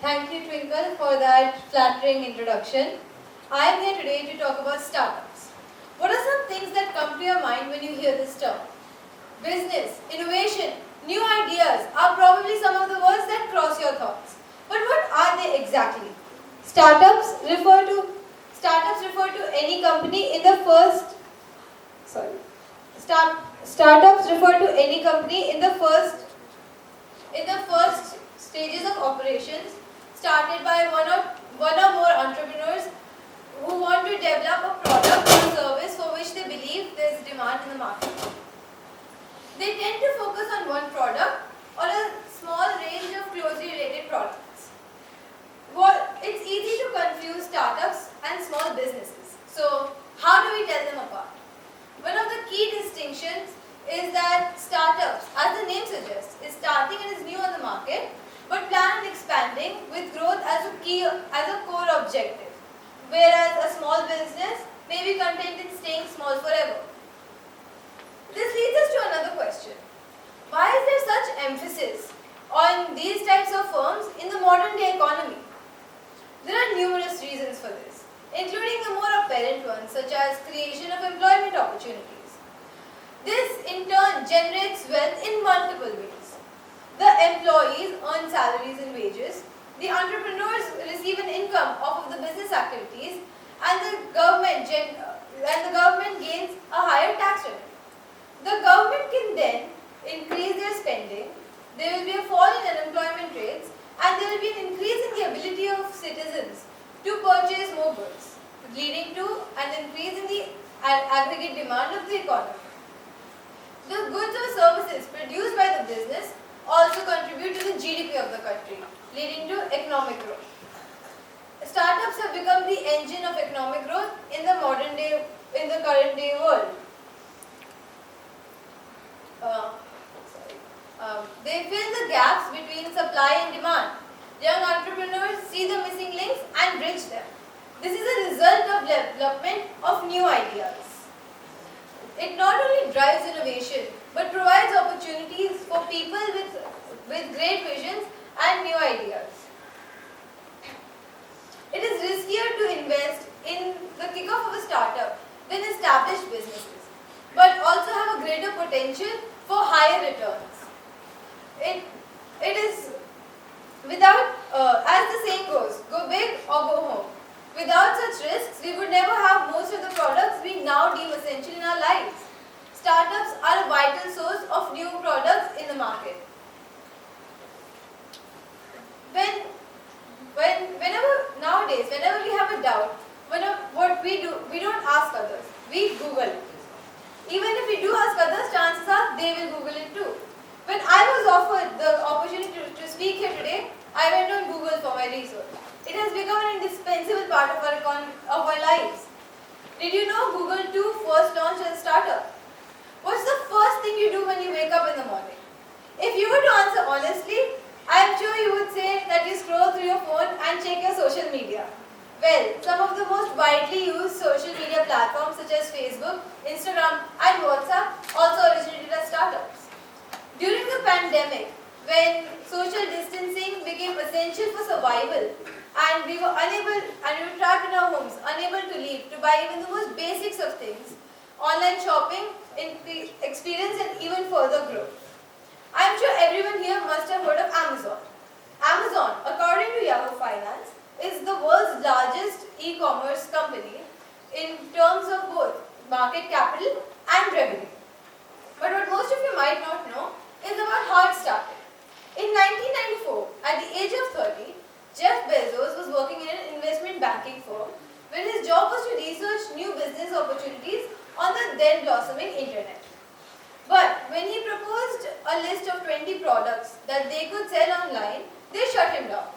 Thank you, Twinkle, for that flattering introduction. I am here today to talk about startups. What are some things that come to your mind when you hear this term? Business, innovation, new ideas are probably some of the words that cross your thoughts. But what are they exactly? Startups refer to any company in the first sorry. Startups refer to any company in the first stages of operations started by one or more entrepreneurs who want to develop a product or service for which they believe there is demand in the market. They tend to focus on one product or a small range of closely related products. It's easy to confuse startups and small businesses. So, how do we tell them apart? One of the key distinctions is that startups, as the name suggests, is starting and is new on the market, but plan on expanding with growth as a core objective, whereas a small business may be content in staying small forever. This leads us to another question. Why is there such emphasis on these types of firms in the modern day economy? There are numerous reasons for this, including the more apparent ones such as creation of employment opportunities. This in turn generates wealth in multiple ways. The employees earn salaries and wages, the entrepreneurs receive an income off of the business activities, and the government gains a higher tax revenue. The government can then increase their spending, there will be a fall in unemployment rates, and there will be an increase in the ability of citizens to purchase more goods, leading to an increase in the aggregate demand of the economy. The goods or services produced by the business also contribute to the GDP of the country, leading to economic growth. Startups have become the engine of economic growth in the current day world. They fill the gaps between supply and demand. Young entrepreneurs see the missing links and bridge them. This is a result of development of new ideas. It not only drives innovation, but provides opportunities for people with great visions and new ideas. It is riskier to invest in the kickoff of a startup than established businesses, but also have a greater potential for higher returns. It is without, as the saying goes, go big or go home. Without such risks, we would never have most of the products we now deem essential in our lives. Startups are a vital source of new products in the market. Whenever we have a doubt, what we do, we don't ask others, we Google it. Even if we do ask others, chances are they will Google it too. When I was offered the opportunity to speak here today, I went on Google for my research. It has become an indispensable part of our lives. Did you know Google too first launched as a startup? What's the first thing you do when you wake up in the morning? If you were to answer honestly, I am sure you would say that you scroll through your phone and check your social media. Well, some of the most widely used social media platforms such as Facebook, Instagram and WhatsApp also originated as startups. During the pandemic, when social distancing became essential for survival and we were trapped in our homes, unable to leave to buy even the most basics of things, online shopping experienced an even further growth. I am sure everyone here must have heard of Amazon. Amazon, according to Yahoo Finance, is the world's largest e-commerce company in terms of both market capital and revenue. But what most of you might not know is about how it started. In 1994, at the age of 30, Jeff Bezos was working in an investment banking firm where his job was to research new business opportunities on the then blossoming internet. But when he proposed a list of 20 products that they could sell online, they shut him down.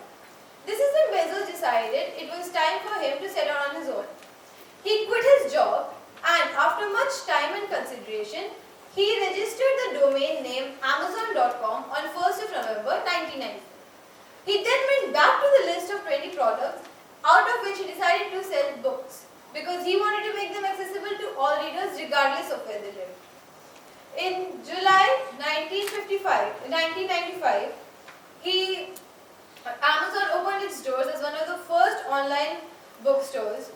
This is when Bezos decided it was time for him to set out on his own. He quit his job and after much time and consideration, he registered the domain name Amazon.com on 1st of November 1994. He then went back to the list of 20 products, out of which he decided to sell books because he wanted to make them accessible to all readers regardless of where they live. In July 1995, he Amazon opened its doors as one of the first online bookstores.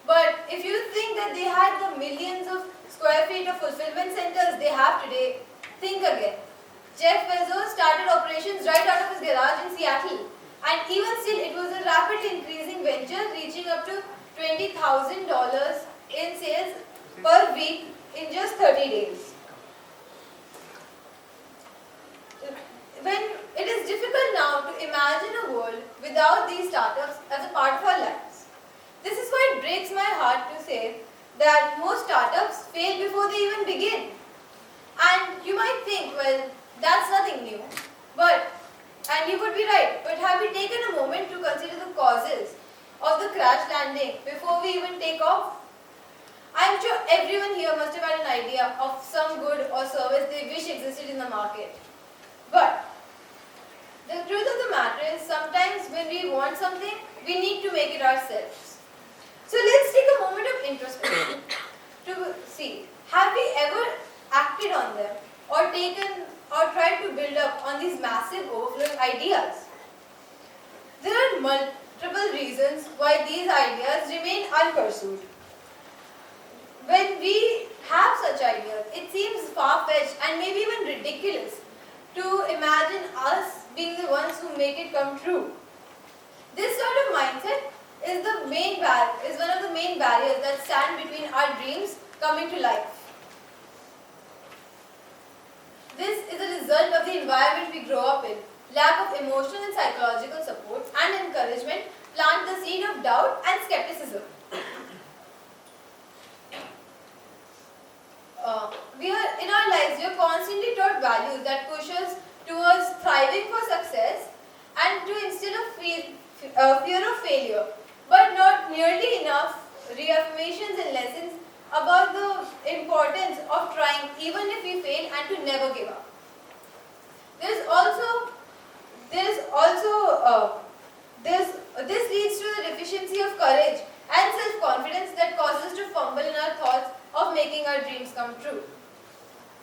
But if you think that they had the millions of square feet of fulfillment centers they have today, think again. Jeff Bezos started operations right out of his garage in Seattle, and even still, it was a rapidly increasing venture, reaching up to $20,000 in sales per week in just 30 days. When it is difficult now to imagine a world without these startups as a part of our lives. This is why it breaks my heart to say that most startups fail before they even begin. And you might think, well, that's nothing new. And you could be right, but have we taken a moment to consider the causes of the crash landing before we even take off? I'm sure everyone here must have had an idea of some good or service they wish existed in the market. But the truth of the matter is, sometimes when we want something, we need to make it ourselves. So let's take a moment of introspection to see, have we ever acted on them or tried to build up on these massive overflowing ideas? There are multiple reasons why these ideas remain unpursued. When we have such ideas, it seems far-fetched and maybe even ridiculous to imagine us being the ones who make it come true. This sort of mindset is one of the main barriers that stand between our dreams coming to life. This is a result of the environment we grow up in. Lack of emotional and psychological support and encouragement plant the seed of doubt and skepticism. In our lives, we are constantly taught values that push us towards thriving for success and to instill a fear of failure, but not nearly enough reaffirmations and lessons about the importance of trying even if we fail and to never give up. This leads to the deficiency of courage and self-confidence that causes us to fumble in our thoughts of making our dreams come true.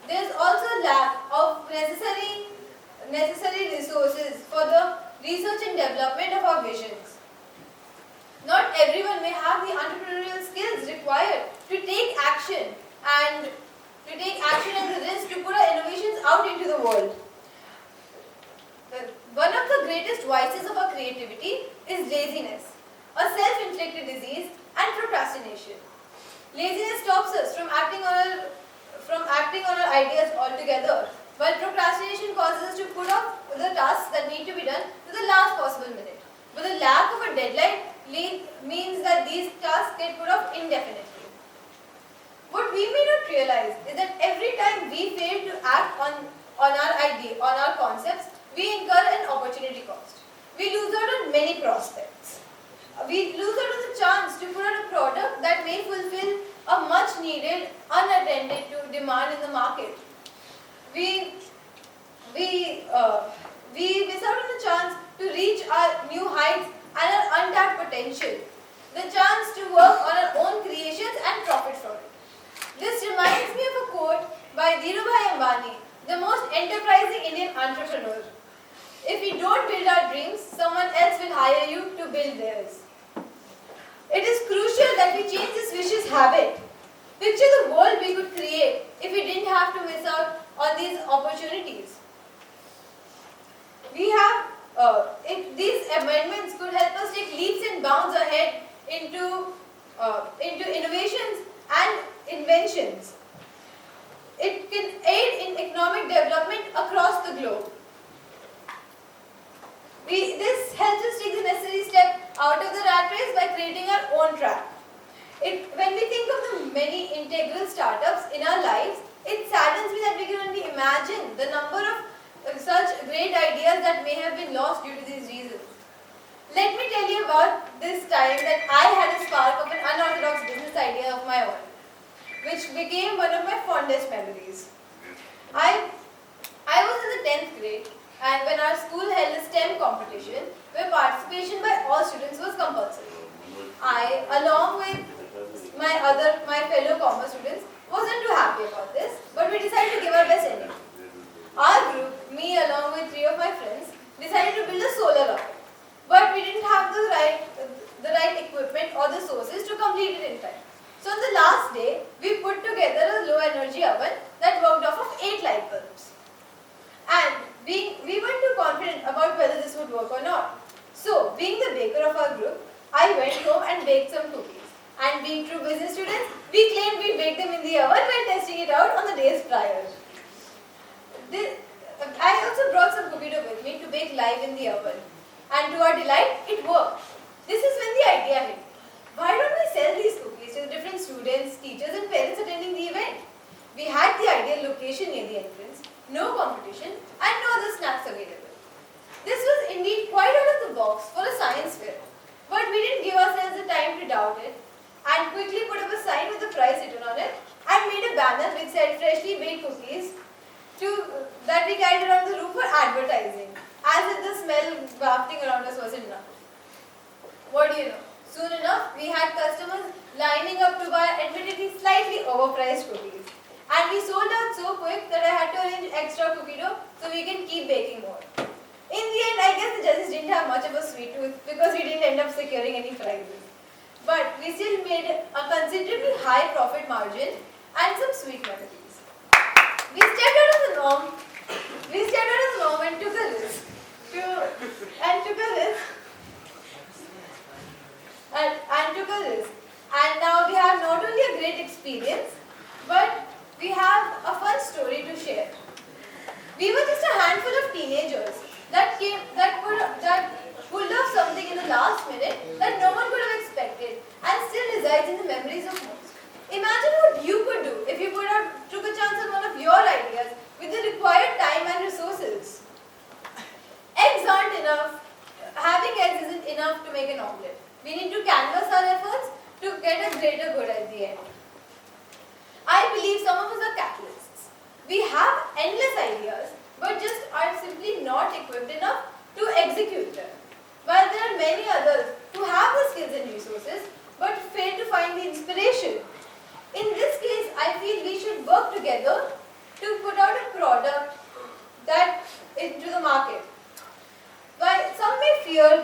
There is also a lack of necessary resources for the research and development of our visions. Not everyone may have the entrepreneurial skills required to take action and the risk to put our innovations out into the world. One of the greatest vices of our creativity is laziness, a self-inflicted disease, and procrastination. Laziness stops us from acting on our ideas altogether, while procrastination causes us to put off the tasks that need to be done to the last possible minute. But the lack of a deadline means that these tasks get put off indefinitely. What we may not realize is that every time we fail to act on our concepts, we incur an opportunity cost. We lose out on many prospects. We lose out on the chance to put out a product that may fulfill a much needed, unattended to demand in the market. We miss out on the chance to reach our new heights and our untapped potential. The chance to work on our own creations and profit from it. This reminds me of a quote by Dhirubhai Ambani, the most enterprising Indian entrepreneur. If we don't build our dreams, someone else will hire you to build theirs. It is crucial that we change this vicious habit. Picture the world we could create if we didn't have to miss out on these opportunities. These amendments could help us take leaps and bounds ahead into innovations and inventions. It can aid in economic development across the globe. This helps us take the necessary step out of the rat race by creating our own track. When we think of the many integral startups in our lives, it saddens me that we can only imagine the number of such great ideas that may have been lost due to these reasons. Let me tell you about this time that I had a spark of an unorthodox business idea of my own, which became one of my fondest memories. I was in the 10th grade, and when our school held a STEM competition where participation by all students was compulsory. I, along with my fellow commerce students, wasn't too happy about this, but we decided to give our best anyway. Our group, me along with 3 I went home and baked some cookies. And being true business students, we claimed we baked them in the oven while testing it out on the days prior. I also brought some cookie dough with me to bake live in the oven. And to our delight, it worked. This is when the idea hit. Why don't we sell these cookies to the different students, teachers and parents attending the event? We had the ideal location near the entrance, no competition and no other snacks available. This was indeed quite out of the box for a science fair. But we didn't give ourselves the time to doubt it and quickly put up a sign with the price written on it and made a banner which said freshly baked cookies that we carried around the room for advertising, as if the smell wafting around us wasn't enough. What do you know? Soon enough, we had customers lining up to buy admittedly slightly overpriced cookies. And we sold out so quick that I had to arrange extra cookie dough so we can keep baking more. In the end, I guess the judges didn't have much of a sweet tooth because we didn't end up securing any prizes. But we still made a considerably high profit margin and some sweet memories. We stepped out of the norm. And took a risk. And now we have not only a great experience, but we have a fun story to share. We were just a handful of teenagers that pulled off something in the last minute that no one could have expected and still resides in the memories of most. Imagine what you could do if you took a chance on one of your ideas with the required time and resources. Eggs aren't enough. Having eggs isn't enough to make an omelette. We need to canvas our efforts to get a greater good at the end. I believe some of us are catalysts. We have endless ideas, but just are simply not equipped enough to execute them. While there are many others who have the skills and resources, but fail to find the inspiration. In this case, I feel we should work together to put out a product into the market. While some may fear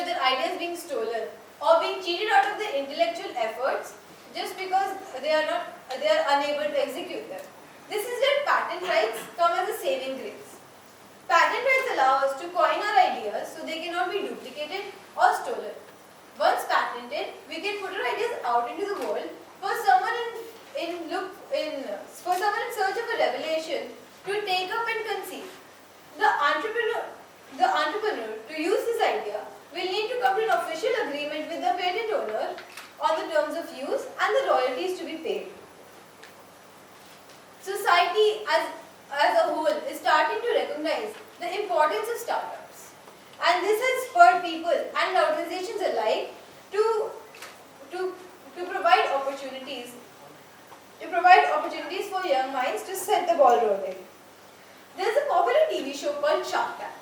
their ideas being stolen or being cheated out of their intellectual efforts just because they are unable to execute them. This is where patent rights come as a saving grace. Patent rights allow us to coin our ideas so they cannot be duplicated or stolen. Once patented, we can put our ideas out into the world for someone in search of a revelation to take up and conceive. The entrepreneur to use this idea will need to come to an official agreement with the patent owner on the terms of use and the royalties to be paid. Society as a whole is starting to recognize the importance of startups. And this has spurred people and organizations alike to provide opportunities for young minds to set the ball rolling. There is a popular TV show called Shark Tank,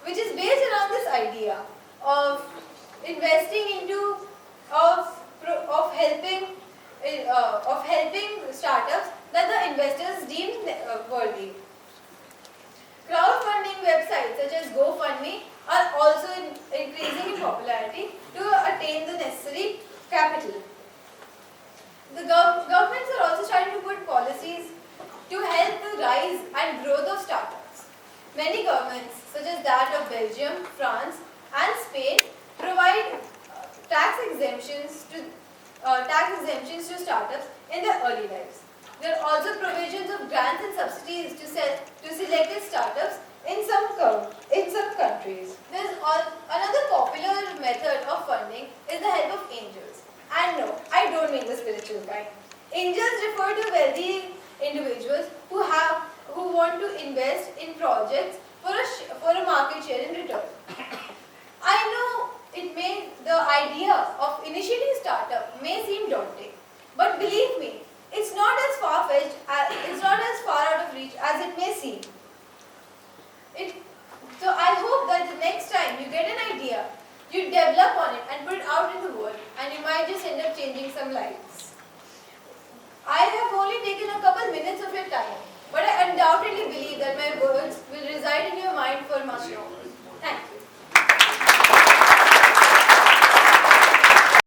which is based around this idea of helping startups that the investors deem worthy. Crowdfunding websites such as GoFundMe are also increasing in popularity to attain the necessary capital. The governments are also starting to put policies to help the rise and growth of startups. Many governments, such as that of Belgium, France, and Spain, provide tax exemptions to startups in their early lives. There are also provisions of grants and subsidies to selected startups in some countries. Another popular method of funding is the help of angels. And no, I don't mean the spiritual kind. Angels refer to wealthy individuals who want to invest in projects for a market share in return. I know the idea of initiating a startup may seem daunting, but believe me, it's not as far-fetched, it's not as far out of reach as it may seem. So I hope that the next time you get an idea, you develop on it and put it out in the world, and you might just end up changing some lives. I have only taken a couple minutes